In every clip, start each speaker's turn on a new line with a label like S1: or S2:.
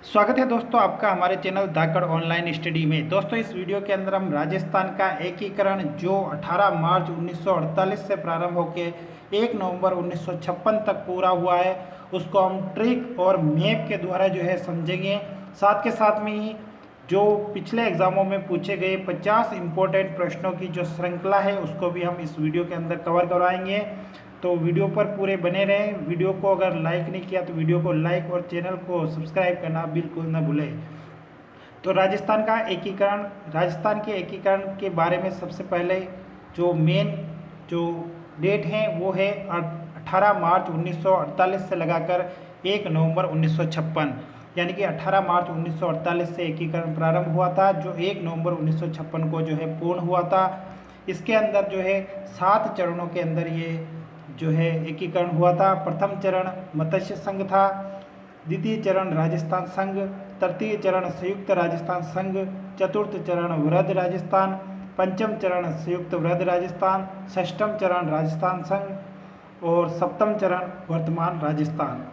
S1: स्वागत है दोस्तों आपका हमारे चैनल धाकड़ ऑनलाइन स्टडी में। दोस्तों इस वीडियो के अंदर हम राजस्थान का एकीकरण जो 18 मार्च 1948 से प्रारंभ होकर 1 नवंबर 1956 तक पूरा हुआ है उसको हम ट्रिक और मैप के द्वारा जो है समझेंगे। साथ के साथ में ही जो पिछले एग्जामों में पूछे गए 50 इम्पोर्टेंट प्रश्नों की जो श्रृंखला है उसको भी हम इस वीडियो के अंदर कवर करवाएंगे। तो वीडियो पर पूरे बने रहें। वीडियो को अगर लाइक नहीं किया तो वीडियो को लाइक और चैनल को सब्सक्राइब करना बिल्कुल न भूलें। तो राजस्थान के एकीकरण के बारे में सबसे पहले जो मेन जो डेट है वो है 18 मार्च 1948 से लगाकर 1 नवंबर 1956, यानी कि 18 मार्च 1948 से एकीकरण प्रारंभ हुआ था जो 1 नवंबर 1956 को जो है पूर्ण हुआ था। इसके अंदर जो है 7 चरणों के अंदर ये जो है एकीकरण हुआ था। प्रथम चरण मत्स्य संघ था, द्वितीय चरण राजस्थान संघ, तृतीय चरण संयुक्त राजस्थान संघ, चतुर्थ चरण वृहद राजस्थान, पंचम चरण संयुक्त वृहद राजस्थान, षष्ठम चरण राजस्थान संघ और सप्तम चरण वर्तमान राजस्थान।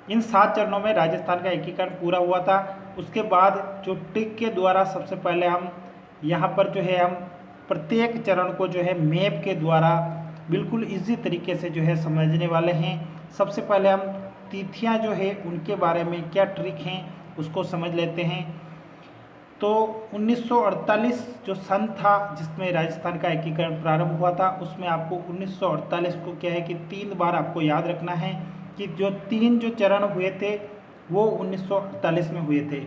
S1: इन 7 चरणों में राजस्थान का एकीकरण पूरा हुआ था। उसके बाद जो ट्रिक के द्वारा सबसे पहले हम यहाँ पर जो है हम प्रत्येक चरण को जो है मैप के द्वारा बिल्कुल इजी तरीके से जो है समझने वाले हैं। सबसे पहले हम तिथियां जो है उनके बारे में क्या ट्रिक हैं उसको समझ लेते हैं। तो 1948 जो सन था जिसमें राजस्थान का एकीकरण प्रारंभ हुआ था उसमें आपको 1948 को क्या है कि 3 बार आपको याद रखना है कि जो 3 जो चरण हुए थे वो 1948 में हुए थे।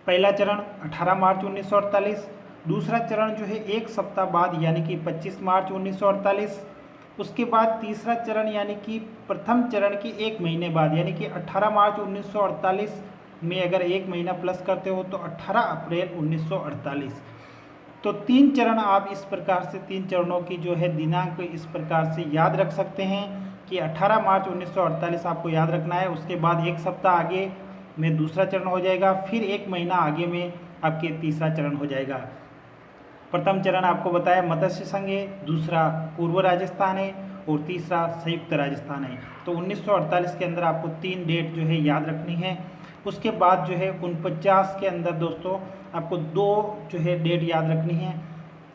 S1: पहला चरण 18 मार्च 1948, दूसरा चरण जो है एक सप्ताह बाद यानी कि 25 मार्च 1948, उसके बाद तीसरा चरण यानी कि प्रथम चरण के 1 महीने बाद यानी कि 18 मार्च 1948 में अगर 1 महीना प्लस करते हो तो 18 अप्रैल 1948। तो 3 चरण आप इस प्रकार से 3 चरणों की जो है दिनांक इस प्रकार से याद रख सकते हैं कि 18 मार्च 1948 आपको याद रखना है। उसके बाद एक सप्ताह आगे में दूसरा चरण हो जाएगा, फिर 1 महीना आगे में आपके तीसरा चरण हो जाएगा। प्रथम चरण आपको बताया मत्स्य संघ है, दूसरा पूर्व राजस्थान है और तीसरा संयुक्त राजस्थान है। तो 1948 के अंदर आपको 3 डेट जो है याद रखनी है। उसके बाद जो है 49 के अंदर दोस्तों आपको 2 जो है डेट याद रखनी है।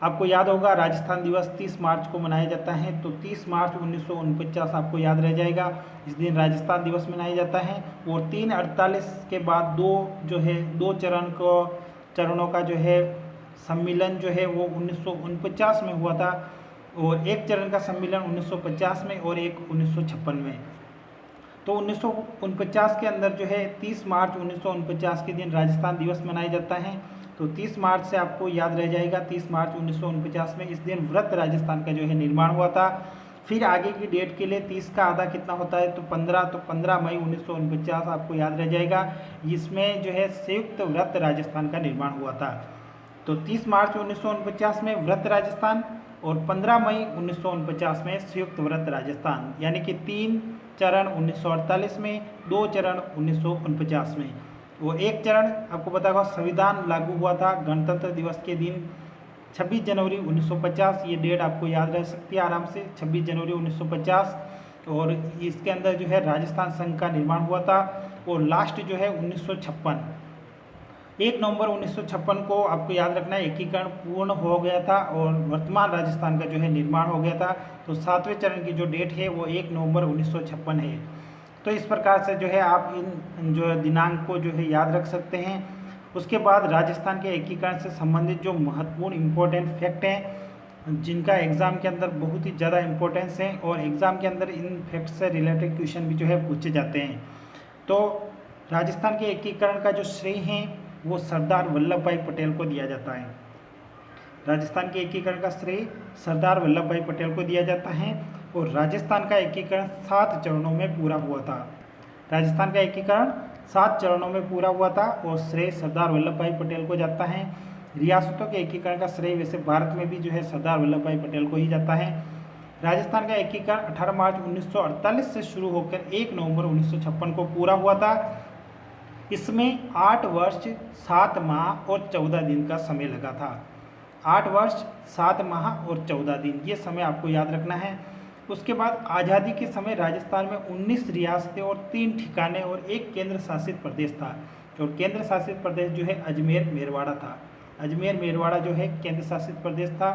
S1: आपको याद होगा राजस्थान दिवस 30 मार्च को मनाया जाता है, तो 30 मार्च 1949 आपको याद रह जाएगा, इस दिन राजस्थान दिवस मनाया जाता है। और 3:48 के बाद 2 जो है 2 चरणों का जो है सम्मेलन जो है वो 1949 में हुआ था और एक चरण का सम्मेलन 1950 में और एक 1956 में। तो 1949 के अंदर जो है 30 मार्च 1949 के दिन राजस्थान दिवस मनाया जाता है। तो 30 मार्च से आपको याद रह जाएगा 30 मार्च 1949 में इस दिन वृहद राजस्थान का जो है निर्माण हुआ था। फिर आगे की डेट के लिए 30 का आधा कितना होता है तो 15 मई 1949 आपको याद रह जाएगा। इसमें जो है संयुक्त वृहद राजस्थान का निर्माण हुआ था। तो 30 मार्च 1949 में वृहद राजस्थान और 15 मई 1949 में संयुक्त वृहद राजस्थान, यानी कि 3 चरण 1948 में, 2 चरण 1949 में। वो एक चरण आपको पता होगा संविधान लागू हुआ था गणतंत्र दिवस के दिन 26 जनवरी 1950। ये डेट आपको याद रह सकती है आराम से, 26 जनवरी 1950। और इसके अंदर जो है राजस्थान संघ का निर्माण हुआ था। और लास्ट जो है 1956, 1 नवंबर 1956 को आपको याद रखना है एकीकरण पूर्ण हो गया था और वर्तमान राजस्थान का जो है निर्माण हो गया था। तो 7वें चरण की जो डेट है वो 1 नवंबर 1956 है। तो इस प्रकार से जो है आप इन जो दिनांक को जो है याद रख सकते हैं। उसके बाद राजस्थान के एकीकरण से संबंधित जो महत्वपूर्ण इम्पोर्टेंट फैक्ट हैं जिनका एग्ज़ाम के अंदर बहुत ही ज़्यादा इम्पोर्टेंस है और एग्ज़ाम के अंदर इन फैक्ट से रिलेटेड क्वेश्चन भी जो है पूछे जाते हैं। तो राजस्थान के एकीकरण का जो श्रेय है वो सरदार वल्लभ भाई पटेल को दिया जाता है। राजस्थान के एकीकरण का श्रेय सरदार वल्लभ भाई पटेल को दिया जाता है। और राजस्थान का एकीकरण 7 चरणों में पूरा हुआ था। राजस्थान का एकीकरण 7 चरणों में पूरा हुआ था और श्रेय सरदार वल्लभ भाई पटेल को जाता है। रियासतों के एकीकरण का श्रेय वैसे भारत में भी जो है सरदार वल्लभ भाई पटेल को ही जाता है। राजस्थान का एकीकरण 18 मार्च 1948 से शुरू होकर 1 नवंबर 1956 को पूरा हुआ था। इसमें 8 वर्ष 7 माह और 14 दिन का समय लगा था। 8 वर्ष 7 माह और 14 दिन ये समय आपको याद रखना है। उसके बाद आज़ादी के समय राजस्थान में 19 रियासतें और 3 ठिकाने और एक केंद्र शासित प्रदेश था। और केंद्र शासित प्रदेश जो है अजमेर मेरवाड़ा था। अजमेर मेरवाड़ा जो है केंद्र शासित प्रदेश था।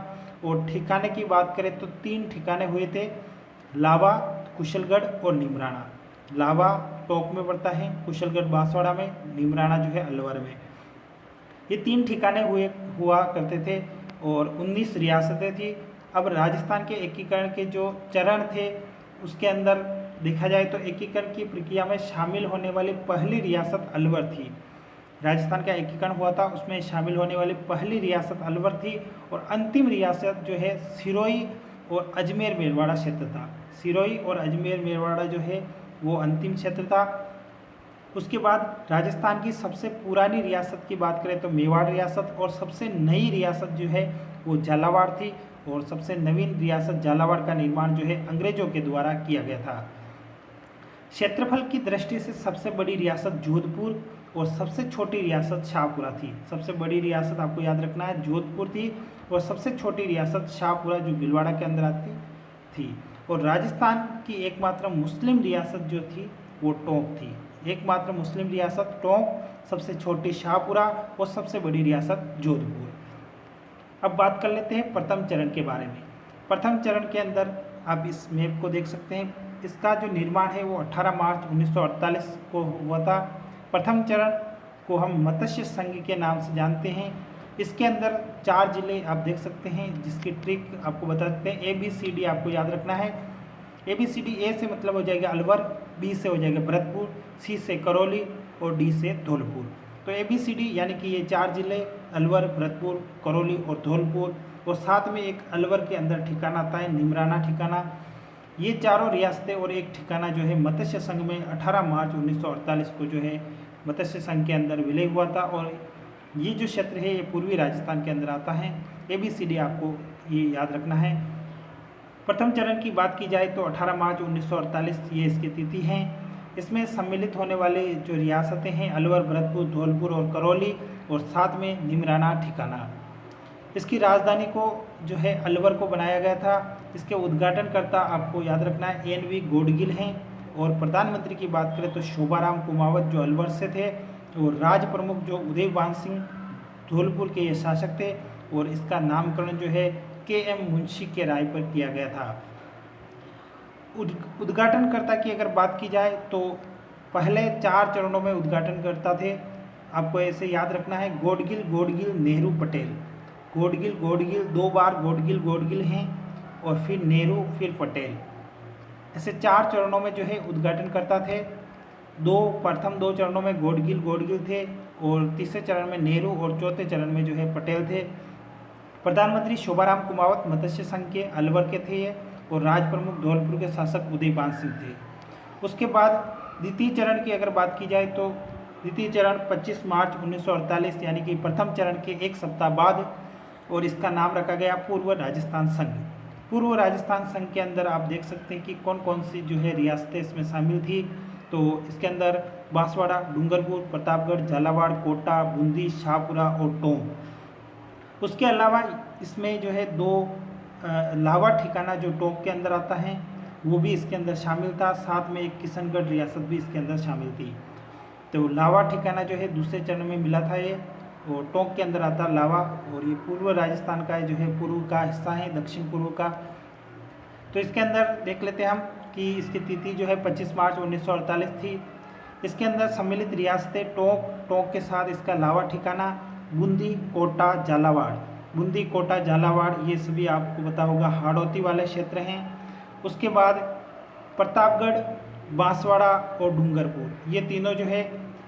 S1: और ठिकाने की बात करें तो 3 ठिकाने हुए थे, लावा, कुशलगढ़ और निमराना। लावा टोंक में पड़ता है, कुशलगढ़ बांसवाड़ा में, निमराना जो है अलवर में। ये 3 ठिकाने हुआ करते थे और 19 रियासतें थी। अब राजस्थान के एकीकरण के जो चरण थे उसके अंदर देखा जाए तो एकीकरण की प्रक्रिया में शामिल होने वाली पहली रियासत अलवर थी। राजस्थान का एकीकरण हुआ था, उसमें शामिल होने वाली पहली रियासत अलवर थी। और अंतिम रियासत जो है सिरोही और अजमेर मेरवाड़ा क्षेत्र था। सिरोही और अजमेर मेरवाड़ा जो है वो अंतिम क्षेत्र था। उसके बाद राजस्थान की सबसे पुरानी रियासत की बात करें तो मेवाड़ रियासत, और सबसे नई रियासत जो है वो झालावाड़ थी। और सबसे नवीन रियासत झालावाड़ का निर्माण जो है अंग्रेजों के द्वारा किया गया था। क्षेत्रफल की दृष्टि से सबसे बड़ी रियासत जोधपुर और सबसे छोटी रियासत शाहपुरा थी। सबसे बड़ी रियासत आपको याद रखना है जोधपुर थी, और सबसे छोटी रियासत शाहपुरा जो भीलवाड़ा के अंदर आती थी। और राजस्थान की एकमात्र मुस्लिम रियासत जो थी वो टोंक थी। एकमात्र मुस्लिम रियासत टोंक, सबसे छोटी शाहपुरा और सबसे बड़ी रियासत जोधपुर। अब बात कर लेते हैं प्रथम चरण के बारे में। प्रथम चरण के अंदर आप इस मैप को देख सकते हैं, इसका जो निर्माण है वो 18 मार्च 1948 को हुआ था। प्रथम चरण को हम मत्स्य संघ के नाम से जानते हैं। इसके अंदर 4 जिले आप देख सकते हैं, जिसकी ट्रिक आपको बता देते हैं। ABCD आपको याद रखना है। ABCD, ए से मतलब हो जाएगा अलवर, बी से हो जाएगा भरतपुर, सी से करौली और डी से धौलपुर। तो ABCD यानी कि ये 4 जिले अलवर, भरतपुर, करौली और धौलपुर, और साथ में एक अलवर के अंदर ठिकाना आता है निमराना ठिकाना। ये चारों रियासतें और एक ठिकाना जो है मत्स्य संघ में 18 मार्च 1948 को जो है मत्स्य संघ के अंदर विलय हुआ था। और ये जो क्षेत्र है ये पूर्वी राजस्थान के अंदर आता है। ABCD आपको ये याद रखना है। प्रथम चरण की बात की जाए तो 18 मार्च 1948 ये इसकी तिथि है। इसमें सम्मिलित होने वाले जो रियासतें हैं अलवर, भरतपुर, धौलपुर और करौली, और साथ में निमराना ठिकाना। इसकी राजधानी को जो है अलवर को बनाया गया था। इसके उद्घाटनकर्ता आपको याद रखना है NV गोडगिल हैं। और प्रधानमंत्री की बात करें तो शोभाराम कुमावत जो अलवर से थे, और राज प्रमुख जो उदयबान सिंह धौलपुर के ये शासक थे। और इसका नामकरण जो है KM मुंशी के राय पर किया गया था। उद्घाटनकर्ता की अगर बात की जाए तो पहले 4 चरणों में उद्घाटनकर्ता थे। आपको ऐसे याद रखना है गोडगिल, गोडगिल, नेहरू, पटेल। गोडगिल, गोडगिल, 2 बार गोडगिल गोडगिल हैं, और फिर नेहरू, फिर पटेल। ऐसे 4 चरणों में जो है उद्घाटनकर्ता थे। प्रथम 2 चरणों में गोडगिल गोडगिल थे, और तीसरे चरण में नेहरू, और चौथे चरण में जो है पटेल थे। प्रधानमंत्री शोभाराम कुमावत मत्स्य संघ के अलवर के थे, और राज प्रमुख धौलपुर के शासक उदयबान सिंह थे। उसके बाद द्वितीय चरण की अगर बात की जाए तो द्वितीय चरण 25 मार्च 1948 यानी कि प्रथम चरण के 1 सप्ताह बाद, और इसका नाम रखा गया पूर्व राजस्थान संघ। पूर्व राजस्थान संघ के अंदर आप देख सकते हैं कि कौन कौन सी जो है रियासतें इसमें शामिल थी। तो इसके अंदर बांसवाड़ा, डूंगरपुर, प्रतापगढ़, झालावाड़, कोटा, बूंदी, शाहपुरा और टोंक। उसके अलावा इसमें जो है 2 लावा ठिकाना जो टोंक के अंदर आता है वो भी इसके अंदर शामिल था। साथ में एक किशनगढ़ रियासत भी इसके अंदर शामिल थी। तो लावा ठिकाना जो है दूसरे चरण में मिला था ये, और टोंक के अंदर आता लावा। और ये पूर्व राजस्थान का जो है पूर्व का हिस्सा है, दक्षिण पूर्व का। तो इसके अंदर देख लेते हैं हम कि इसकी तिथि जो है 25 मार्च 1948 थी। इसके अंदर सम्मिलित रियासतें टोंक के साथ इसका लावा ठिकाना, बूंदी, कोटा, झालावाड़। बूंदी, कोटा, झालावाड़ ये सभी आपको पता होगा हाड़ौती वाले क्षेत्र हैं। उसके बाद प्रतापगढ़, बांसवाड़ा और डूंगरपुर ये तीनों जो है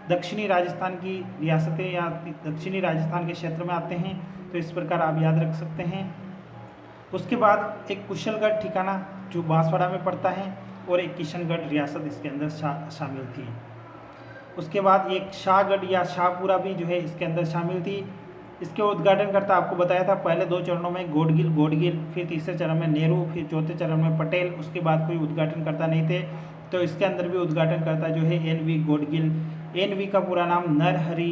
S1: दक्षिणी राजस्थान की रियासतें या दक्षिणी राजस्थान के क्षेत्र में आते हैं। तो इस प्रकार आप याद रख सकते हैं। उसके बाद एक कुशलगढ़ ठिकाना जो बांसवाड़ा में पड़ता है, और एक किशनगढ़ रियासत इसके अंदर शामिल थी। उसके बाद एक शाहगढ़ या शाहपुरा भी जो है इसके अंदर शामिल थी। इसके उद्घाटनकर्ता आपको बताया था पहले 2 चरणों में गोडगिल, फिर तीसरे चरण में नेहरू, फिर चौथे चरण में पटेल। उसके बाद कोई उद्घाटनकर्ता नहीं थे। तो इसके अंदर भी उद्घाटनकर्ता जो है NV गोडगिल। NV का पूरा नाम नरहरि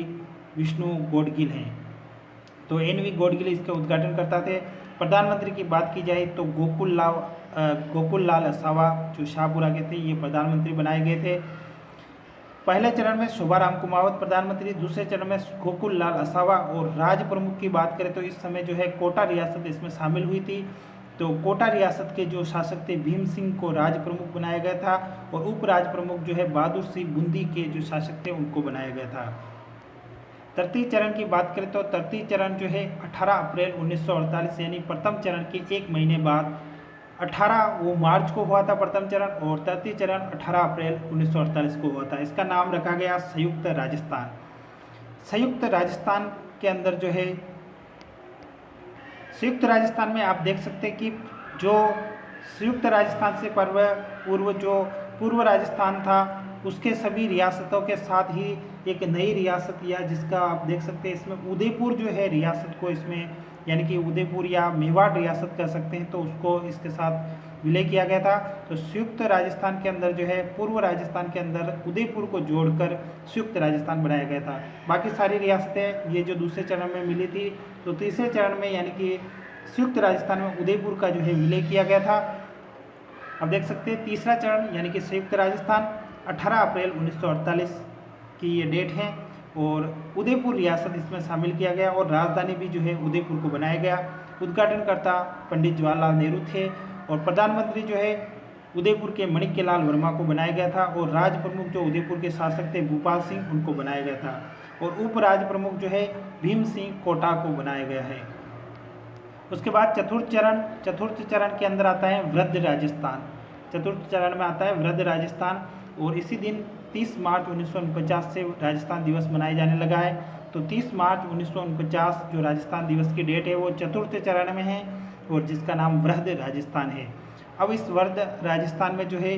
S1: विष्णु गोडगिल है। तो NV गोडगिल इसके उद्घाटनकर्ता थे। प्रधानमंत्री की बात की जाए तो गोकुल लाल असावा जो शाहपुरा के थे, ये प्रधानमंत्री बनाए गए थे। पहले चरण में शोभाराम कुमावत प्रधानमंत्री, दूसरे चरण में गोकुल लाल असावा। और राज प्रमुख की बात करें तो इस समय जो है कोटा रियासत इसमें शामिल हुई थी। तो कोटा रियासत के जो शासक थे भीम सिंह को राज प्रमुख बनाया गया था, और उप राज प्रमुख जो है बहादुर सिंह बूंदी के जो शासक थे उनको बनाया गया था। तृतीय चरण की बात करें तो तृतीय चरण जो है 18 अप्रैल 1948 यानी प्रथम चरण के एक महीने बाद 18 मार्च को हुआ था प्रथम चरण, और तृतीय चरण 18 अप्रैल 1948 को हुआ था। इसका नाम रखा गया संयुक्त राजस्थान। संयुक्त राजस्थान के अंदर जो है संयुक्त राजस्थान में आप देख सकते हैं कि जो संयुक्त राजस्थान से पूर्व जो पूर्व राजस्थान था उसके सभी रियासतों के साथ ही एक नई रियासत, या जिसका आप देख सकते हैं इसमें उदयपुर जो है रियासत को इसमें यानी कि उदयपुर या मेवाड़ रियासत कह सकते हैं, तो उसको इसके साथ विलय किया गया था। तो संयुक्त राजस्थान के अंदर जो है पूर्व राजस्थान के अंदर उदयपुर को जोड़कर संयुक्त राजस्थान बनाया गया था। बाकी सारी रियासतें ये जो दूसरे चरण में मिली थी, तो तीसरे चरण में यानी कि संयुक्त राजस्थान में उदयपुर का जो है विलय किया गया था। अब देख सकते हैं तीसरा चरण यानी कि संयुक्त राजस्थान 18 अप्रैल 1948 की ये डेट है, और उदयपुर रियासत इसमें शामिल किया गया, और राजधानी भी जो है उदयपुर को बनाया गया। उद्घाटनकर्ता पंडित जवाहरलाल नेहरू थे, और प्रधानमंत्री जो है उदयपुर के माणिक्यलाल वर्मा को बनाया गया था, और राज प्रमुख जो उदयपुर के शासक थे भूपाल सिंह उनको बनाया गया था, और उप राज प्रमुख जो है भीम सिंह कोटा को बनाया गया है। उसके बाद चतुर्थ चरण के अंदर आता है वृद्ध राजस्थान। चतुर्थ चरण में आता है वृद्ध राजस्थान, और इसी दिन 30 मार्च 1949 से राजस्थान दिवस मनाया जाने लगा है। तो 30 मार्च 1949 जो राजस्थान दिवस की डेट है वो चतुर्थ चरण में है, और जिसका नाम वृद्ध राजस्थान है। अब इस वृद्ध राजस्थान में जो है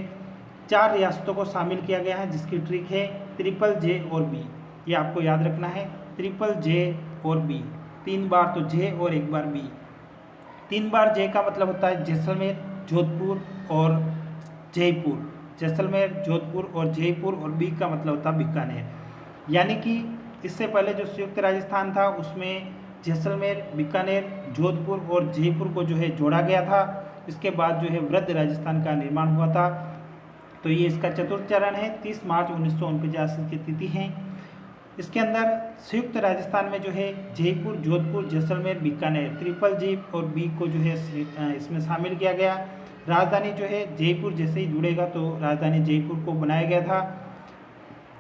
S1: 4 रियासतों को शामिल किया गया है, जिसकी ट्रिक है ट्रिपल जे और बी। ये आपको याद रखना है, ट्रिपल जे और बी, 3 बार तो जे और 1 बार बी। 3 बार जे का मतलब होता है जैसलमेर, जोधपुर और जयपुर। जैसलमेर, जोधपुर और जयपुर, और बी का मतलब होता है बीकानेर। यानी कि इससे पहले जो संयुक्त राजस्थान था उसमें जैसलमेर, बीकानेर, जोधपुर और जयपुर को जो है जोड़ा गया था। इसके बाद जो है वृद्ध राजस्थान का निर्माण हुआ था। तो ये इसका चतुर्थ चरण है। 30 मार्च 1949 की तिथि है। इसके अंदर संयुक्त राजस्थान में जो है जयपुर, जोधपुर, जैसलमेर, बीकानेर, ट्रिपल जे और बी को जो है इसमें शामिल किया गया। राजधानी जो है जयपुर जैसे ही जुड़ेगा तो राजधानी जयपुर को बनाया गया था।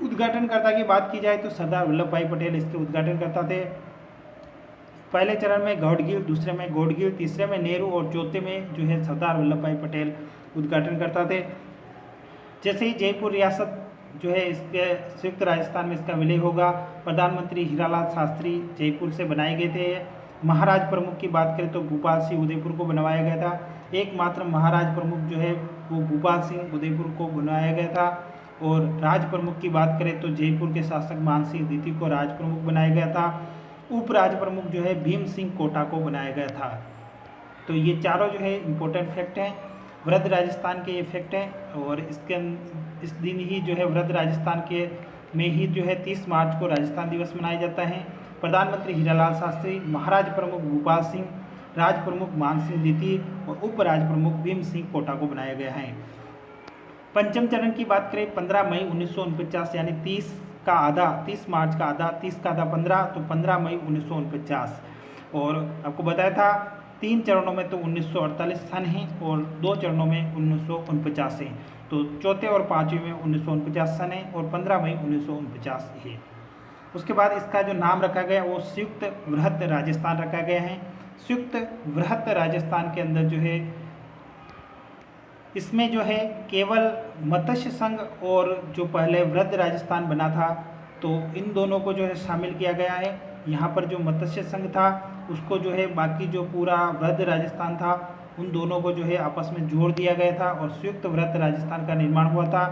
S1: उद्घाटनकर्ता की बात की जाए तो सरदार वल्लभ भाई पटेल इसके उद्घाटनकर्ता थे। पहले चरण में गौडगिल, दूसरे में गौडगिल, तीसरे में नेहरू और चौथे में जो है सरदार वल्लभ भाई पटेल उद्घाटनकर्ता थे। जैसे ही जयपुर रियासत जो है इसके संयुक्त राजस्थान में इसका विलय होगा, प्रधानमंत्री हीरालाल शास्त्री जयपुर से बनाए गए थे। महाराज प्रमुख की बात करें तो भूपाल सिंह उदयपुर को बनवाया गया था। एकमात्र महाराज प्रमुख जो है वो भूपाल सिंह उदयपुर को बनाया गया था। और राज प्रमुख की बात करें तो जयपुर के शासक मानसिंह द्वितीय को राज प्रमुख बनाया गया था। उप राज प्रमुख जो है भीम सिंह कोटा को बनाया गया था। तो ये चारों जो है इम्पोर्टेंट फैक्ट हैं, वृद्ध राजस्थान के ये फैक्ट हैं। और इस दिन ही जो है वृद्ध राजस्थान के में ही जो है 30 मार्च को राजस्थान दिवस मनाया जाता है। प्रधानमंत्री हीरालाल शास्त्री, महाराज प्रमुख भूपाल सिंह, राज प्रमुख मानसिंह द्वितीय और उप राज प्रमुख भीम सिंह कोटा को बनाया गया है। पंचम चरण की बात करें 15 मई 1949 यानी 30 मार्च का आधा, 30 का आधा 15, तो 15 मई 1949। और आपको बताया था 3 चरणों में तो 1948 सन है और 2 चरणों में 1949 है। तो चौथे और पाँचवें में 1949 सन है और 15 मई 1949 है। उसके बाद इसका जो नाम रखा गया वो संयुक्त वृहत राजस्थान रखा गया है। संयुक्त वृहत राजस्थान के अंदर जो है इसमें जो है केवल मत्स्य संघ और जो पहले वृहद राजस्थान बना था तो इन दोनों को जो है शामिल किया गया है। यहाँ पर जो मत्स्य संघ था उसको जो है बाकी जो पूरा वृहद राजस्थान था उन दोनों को जो है आपस में जोड़ दिया गया था और संयुक्त वृहद राजस्थान का निर्माण हुआ था।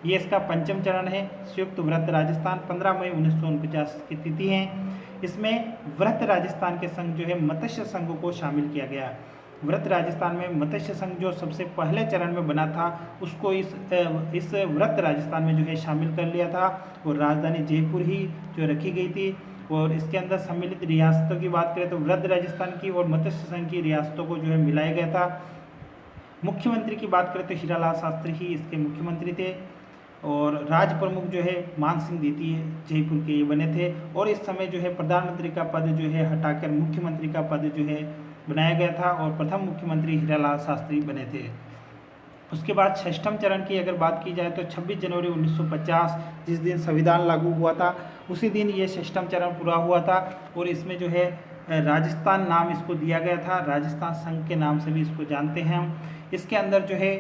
S1: ये इसका पंचम चरण है। संयुक्त वृहद राजस्थान 15 मई 1949 की तिथि है। इसमें वृहद राजस्थान के संग जो है मत्स्य संघ को शामिल किया गया। वृहद राजस्थान में मत्स्य संघ जो सबसे पहले चरण में बना था उसको इस वृहद राजस्थान में जो है शामिल कर लिया था और राजधानी जयपुर ही जो रखी गई थी। और इसके अंदर सम्मिलित रियासतों की बात करें तो वृद्ध राजस्थान की और मत्स्य संघ की रियासतों को जो है मिलाया गया था। मुख्यमंत्री की बात करें तो हीरालाल शास्त्री ही इसके मुख्यमंत्री थे और राज प्रमुख जो है मान सिंह द्वितीय जयपुर के ये बने थे। और इस समय जो है प्रधानमंत्री का पद जो है हटाकर मुख्यमंत्री का पद जो है बनाया गया था और प्रथम मुख्यमंत्री हीरालाल शास्त्री बने थे। उसके बाद षष्ठम चरण की अगर बात की जाए तो 26 जनवरी 1950 जिस दिन संविधान लागू हुआ था उसी दिन ये षष्ठम चरण पूरा हुआ था और इसमें जो है राजस्थान नाम इसको दिया गया था, राजस्थान संघ के नाम से भी इसको जानते हैं हम। इसके अंदर जो है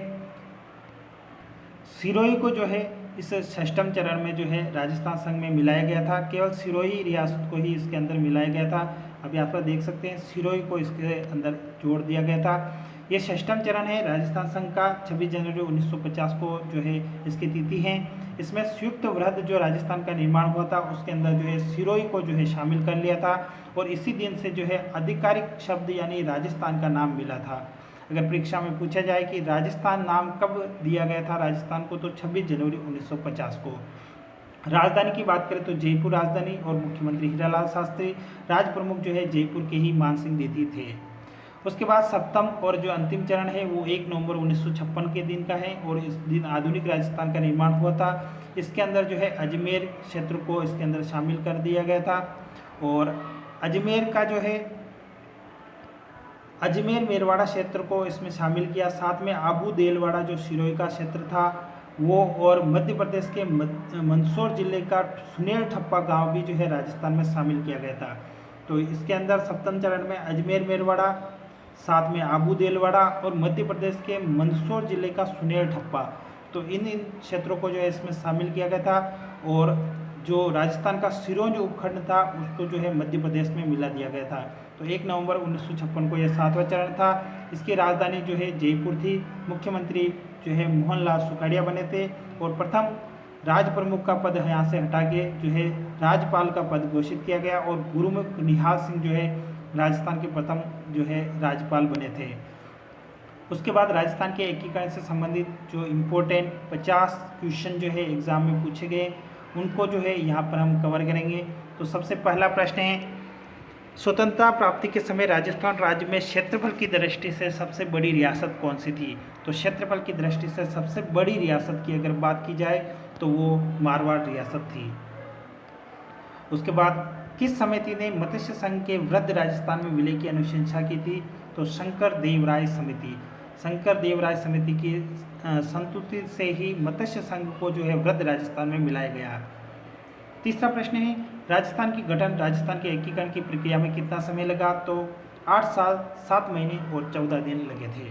S1: सिरोही को जो है इस षष्ठम चरण में जो है राजस्थान संघ में मिलाया गया था, केवल सिरोही रियासत को ही इसके अंदर मिलाया गया था। अब यहाँ पर देख सकते हैं सिरोही को इसके अंदर जोड़ दिया गया था। ये षष्ठम चरण है राजस्थान संघ का, 26 जनवरी 1950 को जो है इसकी तिथि है। इसमें संयुक्त वृहद जो राजस्थान का निर्माण हुआ था उसके अंदर जो है सिरोही को जो है शामिल कर लिया था और इसी दिन से जो है आधिकारिक शब्द यानी राजस्थान का नाम मिला था। अगर परीक्षा में पूछा जाए कि राजस्थान नाम कब दिया गया था राजस्थान को, तो 26 जनवरी 1950 को। राजधानी की बात करें तो जयपुर राजधानी और मुख्यमंत्री हीरालाल शास्त्री, राज प्रमुख जो है जयपुर के ही मान सिंह द्वितीय थे। उसके बाद सप्तम और जो अंतिम चरण है वो 1 नवंबर 1956 के दिन का है और इस दिन आधुनिक राजस्थान का निर्माण हुआ था। इसके अंदर जो है अजमेर क्षेत्र को इसके अंदर शामिल कर दिया गया था और अजमेर का जो है अजमेर मेरवाड़ा क्षेत्र को इसमें शामिल किया, साथ में आबू देलवाड़ा जो सिरोही का क्षेत्र था वो, और मध्य प्रदेश के मंदसौर जिले का सुनेल ठप्पा गांव भी जो है राजस्थान में शामिल किया गया था। तो इसके अंदर सप्तम चरण में अजमेर मेरवाड़ा, साथ में आबू देलवाड़ा और मध्य प्रदेश के मंदसौर जिले का सुनेल ठप्पा, तो इन क्षेत्रों को जो है इसमें शामिल किया गया था। और जो राजस्थान का सिरोंज उपखंड था उसको जो है मध्य प्रदेश में मिला दिया गया था। तो 1 नवंबर 1956 को यह 7वां चरण था। इसकी राजधानी जो है जयपुर थी। मुख्यमंत्री जो है मोहनलाल सुखाड़िया बने थे और प्रथम राज प्रमुख का पद यहाँ से हटा के जो है राज्यपाल का पद घोषित किया गया और गुरुमुख निहाल सिंह जो है राजस्थान के प्रथम जो है राज्यपाल बने थे। उसके बाद राजस्थान के एकीकरण से संबंधित जो इम्पोर्टेंट 50 क्वेश्चन जो है एग्जाम में पूछे गए उनको जो है यहाँ पर हम कवर करेंगे। तो सबसे पहला प्रश्न है, स्वतंत्रता प्राप्ति के समय राजस्थान राज्य में क्षेत्रफल की दृष्टि से सबसे बड़ी रियासत कौन सी थी? तो क्षेत्रफल की दृष्टि से सबसे बड़ी रियासत की अगर बात की जाए तो वो मारवाड़ रियासत थी। उसके बाद किस समिति ने मत्स्य संघ के वृद्ध राजस्थान में विलय की अनुशंसा की थी? तो शंकर देवराय समिति। शंकर देवराय समिति की संस्तुति से ही मत्स्य संघ को जो है वृद्ध राजस्थान में मिलाया गया। तीसरा प्रश्न है, राजस्थान की गठन राजस्थान के एकीकरण की प्रक्रिया में कितना समय लगा? तो 8 साल 7 महीने और 14 दिन लगे थे।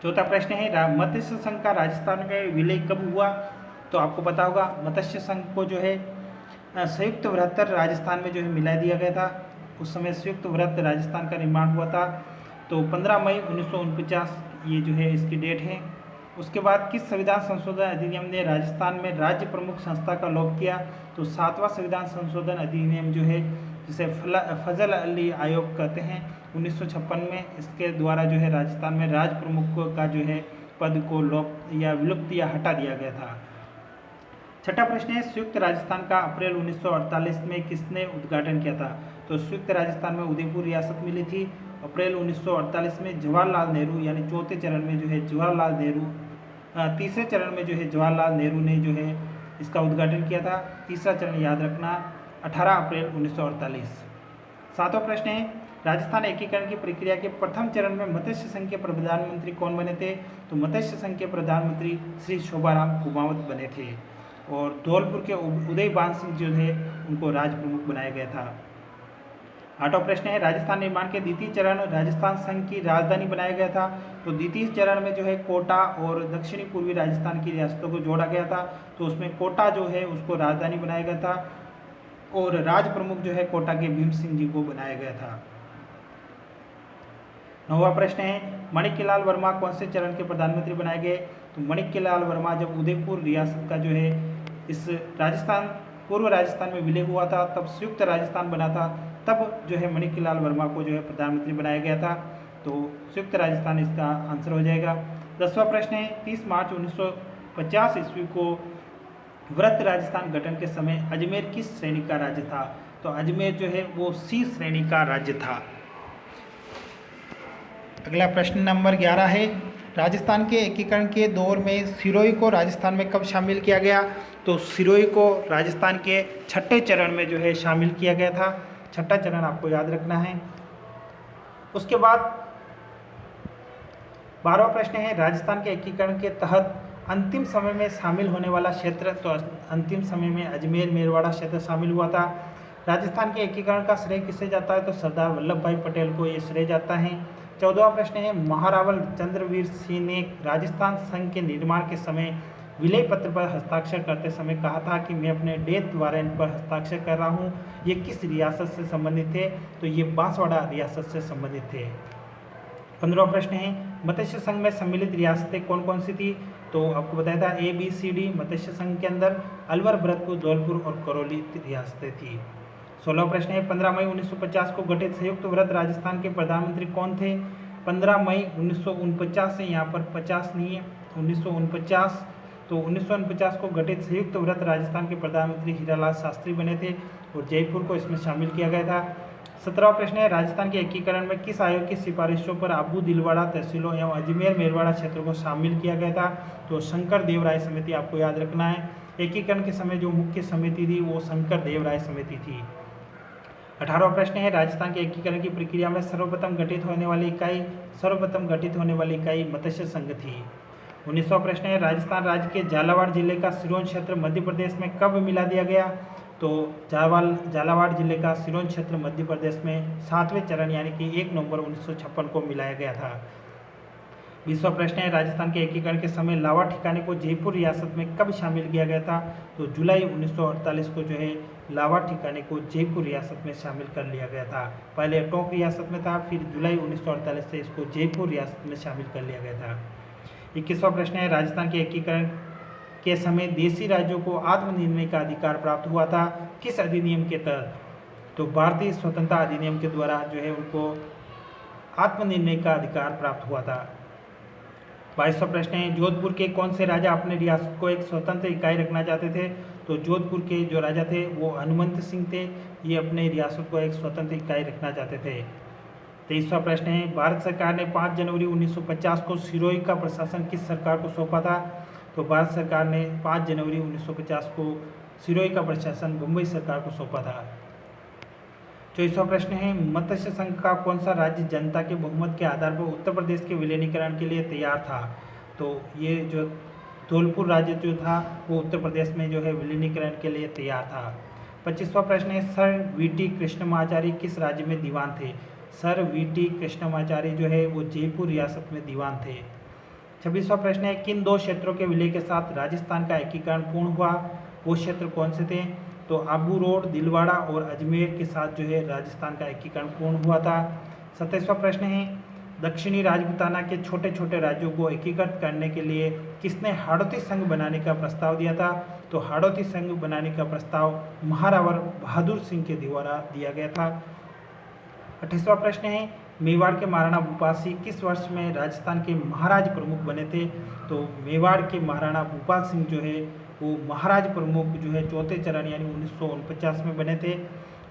S1: चौथा प्रश्न है, मत्स्य संघ का राजस्थान में विलय कब हुआ? तो आपको पता होगा मत्स्य संघ को जो है संयुक्त वृहत्तर राजस्थान में जो है मिला दिया गया था। उस समय संयुक्त वृहत्तर राजस्थान का निर्माण हुआ था। तो 15 मई 1949 ये जो है इसकी डेट है। उसके बाद किस संविधान संशोधन अधिनियम ने राजस्थान में राज्य प्रमुख संस्था का लोप किया? तो 7वां संविधान संशोधन अधिनियम जो है जिसे फजल अली आयोग कहते हैं 1956 में, इसके द्वारा जो है राजस्थान में राज्य प्रमुख का जो है पद को लोप या विलुप्त या हटा दिया गया था। छठा प्रश्न है, संयुक्त राजस्थान का अप्रैल 1948 में किसने उद्घाटन किया था? तो संयुक्त राजस्थान में उदयपुर रियासत मिली थी। अप्रैल 1948 में जवाहरलाल नेहरू यानी चौथे चरण में जो है जवाहरलाल नेहरू, तीसरे चरण में जो है जवाहरलाल नेहरू ने जो है इसका उद्घाटन किया था। तीसरा चरण याद रखना 18 अप्रैल 1948। सातवां प्रश्न है, राजस्थान एकीकरण की प्रक्रिया के प्रथम चरण में मत्स्य संघ के प्रधानमंत्री कौन बने थे? तो मत्स्य संघ के प्रधानमंत्री श्री शोभाराम कुमावत बने थे और धौलपुर के उदय बान सिंह जो है उनको राज प्रमुख बनाया गया था। आठवां प्रश्न है, राजस्थान निर्माण के द्वितीय चरण राजस्थान संघ की राजधानी बनाया गया था। तो द्वितीय चरण में जो है कोटा और दक्षिणी पूर्वी राजस्थान की रियासतों को जोड़ा गया था। तो उसमें कोटा जो है उसको राजधानी बनाया गया था और राज प्रमुख जो है कोटा के भीम सिंह जी को बनाया गया था। 9वां प्रश्न है, माणिक्यलाल वर्मा कौन से चरण के प्रधानमंत्री बनाए गए? तो माणिक्यलाल वर्मा जब उदयपुर रियासत का जो है इस राजस्थान पूर्व राजस्थान में विलय हुआ था तब संयुक्त राजस्थान बना था, तब जो है माणिक्यलाल वर्मा को जो है प्रधानमंत्री बनाया गया था। तो संयुक्त राजस्थान इसका आंसर हो जाएगा। 10वां प्रश्न है, 30 मार्च 1950 ईस्वी को वृत्त राजस्थान गठन के समय अजमेर किस श्रेणी का राज्य था? तो अजमेर जो है वो सी श्रेणी का राज्य था। अगला प्रश्न नंबर 11 है, राजस्थान के एकीकरण के दौर में सिरोही को राजस्थान में कब शामिल किया गया? तो सिरोही को राजस्थान के छठे चरण में जो है शामिल किया गया था। छठा चरण आपको याद रखना है। उसके बाद 12वां प्रश्न है, राजस्थान के एकीकरण के तहत अंतिम समय में शामिल होने वाला क्षेत्र। तो अंतिम समय में अजमेर मेरवाड़ा क्षेत्र शामिल हुआ था। राजस्थान के एकीकरण का श्रेय किसे जाता है? तो सरदार वल्लभ भाई पटेल को ये श्रेय जाता है। 14वां प्रश्न है, महारावल चंद्रवीर सिंह ने राजस्थान संघ के निर्माण के समय विलय पत्र पर हस्ताक्षर करते समय कहा था कि मैं अपने डेथ वारंट पर हस्ताक्षर कर रहा हूँ। ये किस रियासत से संबंधित थे? तो ये बांसवाड़ा रियासत से संबंधित थे। 15वां प्रश्न है, मत्स्य संघ में सम्मिलित रियासतें कौन कौन सी थी? तो आपको बताया था ABCD मत्स्य संघ के अंदर अलवर, भरतपुर, धौलपुर और करौली रियासतें थी। 16वां प्रश्न है, 15 मई 1950 को गठित संयुक्त वृत्त राजस्थान के प्रधानमंत्री कौन थे? 15 मई 1949 से, यहाँ पर 50 नहीं है, 1949। तो 1949 को गठित संयुक्त वृत्त राजस्थान के प्रधानमंत्री हीरालाल शास्त्री बने थे और जयपुर को इसमें शामिल किया गया था। 17वां प्रश्न है, राजस्थान के एकीकरण में किस आयोग की सिफारिशों पर आबू दिलवाड़ा तहसीलों एवं अजमेर मेरवाड़ा क्षेत्रों को शामिल किया गया था? तो शंकर देव राय समिति आपको याद रखना है। एकीकरण के समय जो मुख्य समिति थी वो शंकर देव राय समिति थी। 18वां प्रश्न है, राजस्थान के एकीकरण की प्रक्रिया में सर्वप्रथम गठित होने वाली इकाई मत्स्य संघ थी। 19वां प्रश्न है, राजस्थान राज्य के झालावाड़ जिले का सिरोंज क्षेत्र मध्य प्रदेश में कब मिला दिया गया? तो झालावाड़ जिले का सिरोंज क्षेत्र मध्य प्रदेश में 7वें चरण यानी कि 1 नवंबर 1956 को मिलाया गया था। 20वां प्रश्न है, राजस्थान के एकीकरण के समय लावा ठिकाने को जयपुर रियासत में कब शामिल किया गया था? तो जुलाई 1948 को जो है लावा ठिकाने को जयपुर रियासत में शामिल कर लिया गया था। पहले टोंक रियासत में था, फिर जुलाई 1948 से इसको जयपुर रियासत में शामिल कर लिया गया था। 21वां प्रश्न है, राजस्थान के एकीकरण के समय देशी राज्यों को आत्मनिर्णय का अधिकार प्राप्त हुआ था, किस अधिनियम के तहत? तो भारतीय स्वतंत्रता अधिनियम के द्वारा जो है उनको आत्मनिर्णय का अधिकार प्राप्त हुआ था। 22वां प्रश्न है, जोधपुर के कौन से राजा अपने रियासत को एक स्वतंत्र इकाई रखना चाहते थे? तो जोधपुर के जो राजा थे वो हनुमंत सिंह थे, ये अपने रियासत को एक स्वतंत्र इकाई रखना चाहते थे। 23वां प्रश्न है, भारत सरकार ने 5 जनवरी 1950 को सिरोही का प्रशासन किस सरकार को सौंपा था? तो भारत सरकार ने 5 जनवरी 1950 को सिरोही का प्रशासन मुंबई सरकार को सौंपा था। 24वां प्रश्न है, मत्स्य संघ का कौन सा राज्य जनता के बहुमत के आधार पर उत्तर प्रदेश के विलीनीकरण के लिए तैयार था? तो ये जो धौलपुर राज्य जो था वो उत्तर प्रदेश में जो है विलीनीकरण के लिए तैयार था। 25वां प्रश्न है, सर VT कृष्णमाचारी किस राज्य में दीवान थे? सर VT कृष्णमाचारी जो है वो जयपुर रियासत में दीवान थे। 26वां प्रश्न है, किन 2 क्षेत्रों के विलय के साथ राजस्थान का एकीकरण पूर्ण हुआ? वो क्षेत्र कौन से थे? तो आबू रोड, दिलवाड़ा और अजमेर के साथ जो है राजस्थान का एकीकरण पूर्ण हुआ था। 27वां प्रश्न है, दक्षिणी राजपूताना के छोटे छोटे राज्यों को एकीकृत करने के लिए किसने हाड़ौती संघ बनाने का प्रस्ताव दिया था? तो हाड़ौती संघ बनाने का प्रस्ताव महारावर बहादुर सिंह के द्वारा दिया गया था। 28वां प्रश्न है, मेवाड़ के महाराणा भूपाल सिंह किस वर्ष में राजस्थान के महाराज प्रमुख बने थे? तो मेवाड़ के महाराणा भूपाल सिंह जो है वो महाराज प्रमुख जो है चौथे चरण यानी 1949 में बने थे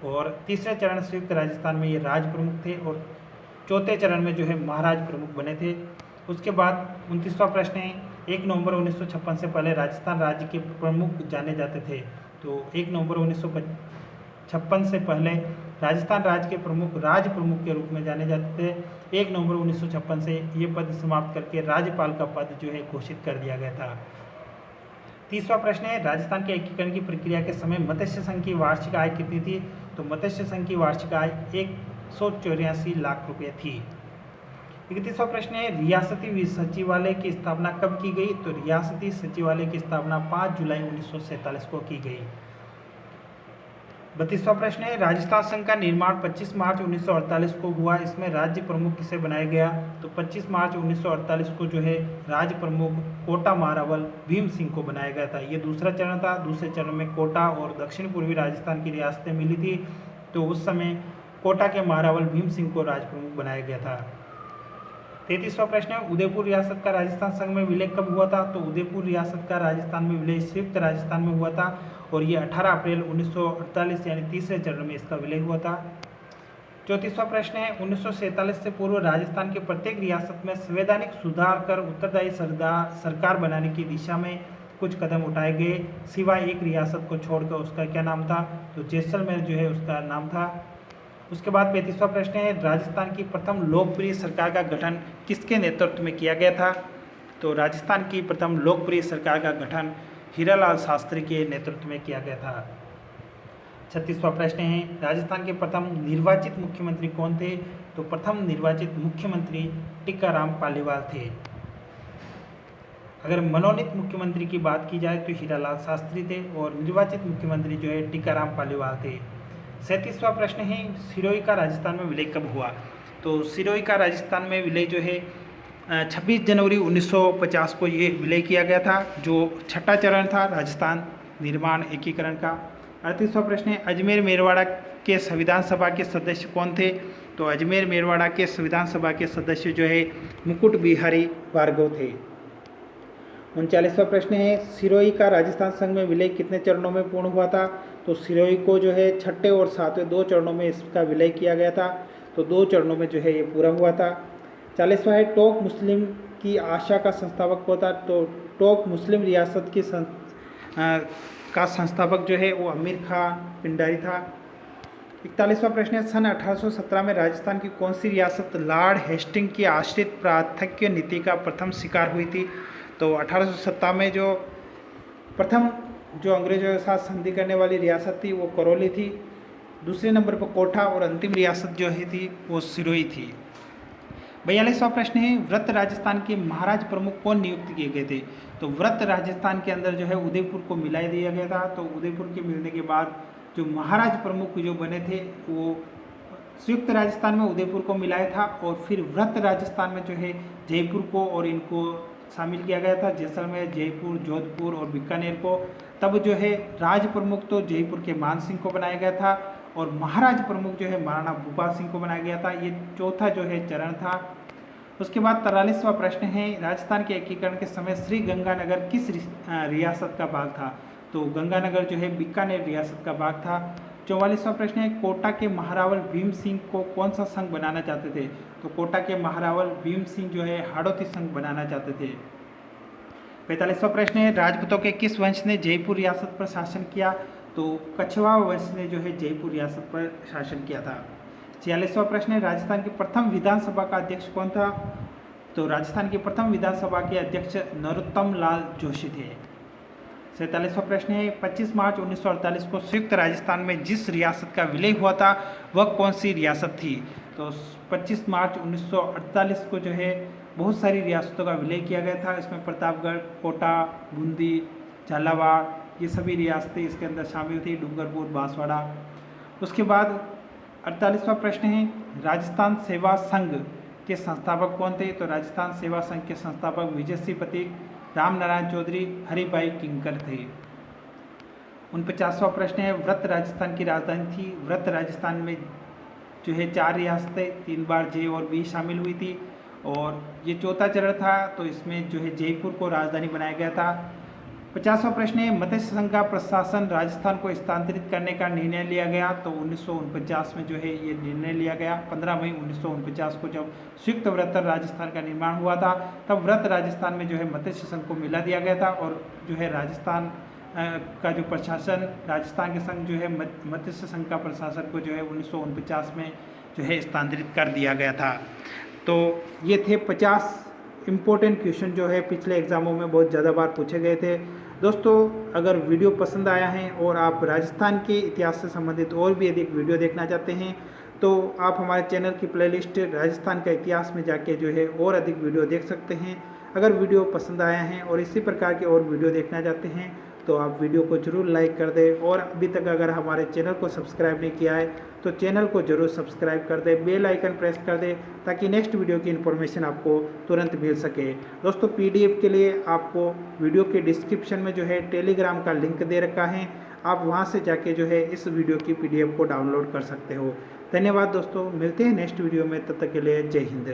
S1: और तीसरे चरण संयुक्त राजस्थान में ये राज प्रमुख थे और चौथे चरण में जो है महाराज प्रमुख बने थे। उसके बाद 29वां प्रश्न है, 1 नवंबर 1956 से पहले राजस्थान राज्य के प्रमुख जाने जाते थे। तो 1 नवंबर 1956 से पहले राजस्थान राज्य के प्रमुख राज प्रमुख के रूप में जाने जाते थे। 1 नवंबर 1956 से ये पद समाप्त करके राज्यपाल का पद जो है घोषित कर दिया गया था। 30वां प्रश्न है, राजस्थान के एकीकरण की प्रक्रिया के समय मत्स्य संघ की वार्षिक आय कितनी थी? तो मत्स्य संघ की वार्षिक आय 184 लाख रुपये थी। 31वां प्रश्न है, रियासती सचिवालय की स्थापना कब की गई? तो रियासती सचिवालय की स्थापना 5 जुलाई 1947 को की गई। 32वां प्रश्न है, राजस्थान संघ का निर्माण 25 मार्च 1948 को हुआ, इसमें राज्य प्रमुख किसे बनाया गया? तो 25 मार्च 1948 को जो है राज्य प्रमुख कोटा महारावल भीम सिंह को बनाया गया था। ये दूसरा चरण था। दूसरे चरण में कोटा और दक्षिण पूर्वी राजस्थान की रियासतें मिली थी, तो उस समय कोटा के महारावल भीम सिंह को राज्य प्रमुख बनाया गया था। 33वां प्रश्न है, उदयपुर रियासत का राजस्थान संघ में विलय कब हुआ था? तो उदयपुर रियासत का राजस्थान में विलय संयुक्त राजस्थान में हुआ था और ये 18 अप्रैल 1948 यानी तीसरे चरण में इसका विलय हुआ था। 34वां प्रश्न है, 1947 से पूर्व राजस्थान के प्रत्येक रियासत में संवैधानिक सुधार कर उत्तरदायी सरकार बनाने की दिशा में कुछ कदम उठाए गए, सिवाय एक रियासत को छोड़कर। उसका क्या नाम था? तो जैसलमेर जो है उसका नाम था। उसके बाद 35वां प्रश्न है, राजस्थान की प्रथम लोकप्रिय सरकार का गठन किसके नेतृत्व में किया गया था? तो राजस्थान की प्रथम लोकप्रिय सरकार का गठन हीरालाल शास्त्री के नेतृत्व में किया गया था। 36वां प्रश्न है, राजस्थान के प्रथम निर्वाचित मुख्यमंत्री कौन थे? तो प्रथम निर्वाचित मुख्यमंत्री टीकाराम पालीवाल थे। अगर मनोनीत मुख्यमंत्री की बात की जाए तो हीरालाल शास्त्री थे और निर्वाचित मुख्यमंत्री जो है टीकाराम पालीवाल थे। 37वां प्रश्न है, सिरोही का राजस्थान में विलय कब हुआ? तो सिरोही का राजस्थान में विलय जो है 26 जनवरी 1950 को ये विलय किया गया था, जो छठा चरण था राजस्थान निर्माण एकीकरण का। 38वां प्रश्न है, अजमेर मेरवाड़ा के संविधान सभा के सदस्य कौन थे? तो अजमेर मेरवाड़ा के संविधान सभा के सदस्य जो है मुकुट बिहारी भार्गव थे। 39वां प्रश्न है, सिरोही का राजस्थान संघ में विलय कितने चरणों में पूर्ण हुआ था? तो सिरोही को जो है छठे और सातवें 2 चरणों में इसका विलय किया गया था, तो 2 चरणों में जो है ये पूरा हुआ था। 40वां है, टोंक मुस्लिम की आशा का संस्थापक कौन था? तो टोंक मुस्लिम रियासत की का संस्थापक जो है वो अमीर खान पिंडारी था। 41वां प्रश्न है, सन 1817 में राजस्थान की कौन सी रियासत लॉर्ड हेस्टिंग की आश्रित प्रार्थक्य नीति का प्रथम शिकार हुई थी? तो 1817 में जो प्रथम जो अंग्रेजों के साथ संधि करने वाली रियासत थी वो करौली थी, दूसरे नंबर पर कोठा और अंतिम रियासत जो है थी वो सिरोही थी। 42वां प्रश्न है, व्रत राजस्थान के महाराज प्रमुख कौन नियुक्त किए गए थे? तो व्रत राजस्थान के अंदर जो है उदयपुर को मिला दिया गया था, तो उदयपुर के मिलने के बाद जो महाराज प्रमुख जो बने थे वो संयुक्त राजस्थान में उदयपुर को मिलाया था और फिर व्रत राजस्थान में जो है जयपुर को और इनको शामिल किया गया था, जैसलमेर, जयपुर, जोधपुर और बीकानेर को। तब जो है राज प्रमुख तो जयपुर के मान सिंह को बनाया गया था और महाराज प्रमुख जो है महाराणा भूपाल सिंह को बनाया गया था। ये चौथा जो है चरण था। उसके बाद 43वां प्रश्न है, राजस्थान के एकीकरण के समय श्री गंगानगर किस रियासत का भाग था? तो गंगानगर जो है बीकानेर रियासत का भाग था। 44वां प्रश्न है, कोटा के महारावल भीम सिंह को कौन सा संघ बनाना चाहते थे? तो कोटा के महारावल भीम सिंह जो है हाड़ौती संघ बनाना चाहते थे। 45वां प्रश्न है, राजपूतों के किस वंश ने जयपुर रियासत पर शासन किया? तो कछवाहा वंश ने जो है जयपुर रियासत पर शासन किया था। 46वां प्रश्न है, राजस्थान की प्रथम विधानसभा का अध्यक्ष कौन था? तो राजस्थान की प्रथम विधानसभा के अध्यक्ष नरोत्तम लाल जोशी थे। 47वां प्रश्न है, 25 मार्च 1948 को संयुक्त राजस्थान में जिस रियासत का विलय हुआ था वह कौन सी रियासत थी? तो 25 मार्च 1948 को जो है बहुत सारी रियासतों का विलय किया गया था। इसमें प्रतापगढ़, कोटा, बूंदी, झालावाड़ ये सभी रियासतें इसके अंदर शामिल थी, डूंगरपुर, बांसवाड़ा। उसके बाद 48वां प्रश्न है, राजस्थान सेवा संघ के संस्थापक कौन थे? तो राजस्थान सेवा संघ के संस्थापक विजय सिंह प्रतीक, राम नारायण चौधरी, हरिभाई किंकर थे। 49वां प्रश्न है, व्रत राजस्थान की राजधानी थी। व्रत राजस्थान में जो है 4 रियासतें 3 बार जे और बी शामिल हुई थी और ये चौथा चरण था, तो इसमें जो है जयपुर को राजधानी बनाया गया था। 50वां प्रश्न है, मत्स्य संघ का प्रशासन राजस्थान को स्थानांतरित करने का निर्णय लिया गया। तो 1949 में जो है ये निर्णय लिया गया। 15 मई 1949 को जब संयुक्त व्रत राजस्थान का निर्माण हुआ था तब व्रत राजस्थान में जो है मत्स्य संघ को मिला दिया गया था और जो है राजस्थान का जो प्रशासन राजस्थान के संघ जो है मत्स्य संघ का प्रशासन को जो है 1949 में जो है स्थानांतरित कर दिया गया था। तो ये थे 50 इम्पोर्टेंट क्वेश्चन जो है पिछले एग्जामों में बहुत ज़्यादा बार पूछे गए थे। दोस्तों, अगर वीडियो पसंद आया है और आप राजस्थान के इतिहास से संबंधित और भी अधिक वीडियो देखना चाहते हैं तो आप हमारे चैनल की प्लेलिस्ट राजस्थान का इतिहास में जाके जो है और अधिक वीडियो देख सकते हैं। अगर वीडियो पसंद आया है और इसी प्रकार के और वीडियो देखना चाहते हैं तो आप वीडियो को जरूर लाइक कर दें और अभी तक अगर हमारे चैनल को सब्सक्राइब नहीं किया है तो चैनल को जरूर सब्सक्राइब कर दें, बेल आइकन प्रेस कर दें ताकि नेक्स्ट वीडियो की इन्फॉर्मेशन आपको तुरंत मिल सके। दोस्तों, पीडीएफ के लिए आपको वीडियो के डिस्क्रिप्शन में जो है टेलीग्राम का लिंक दे रखा है, आप वहां से जाके जो है इस वीडियो की पीडीएफ को डाउनलोड कर सकते हो। धन्यवाद दोस्तों, मिलते हैं नेक्स्ट वीडियो में, तब तक के लिए जय हिंद।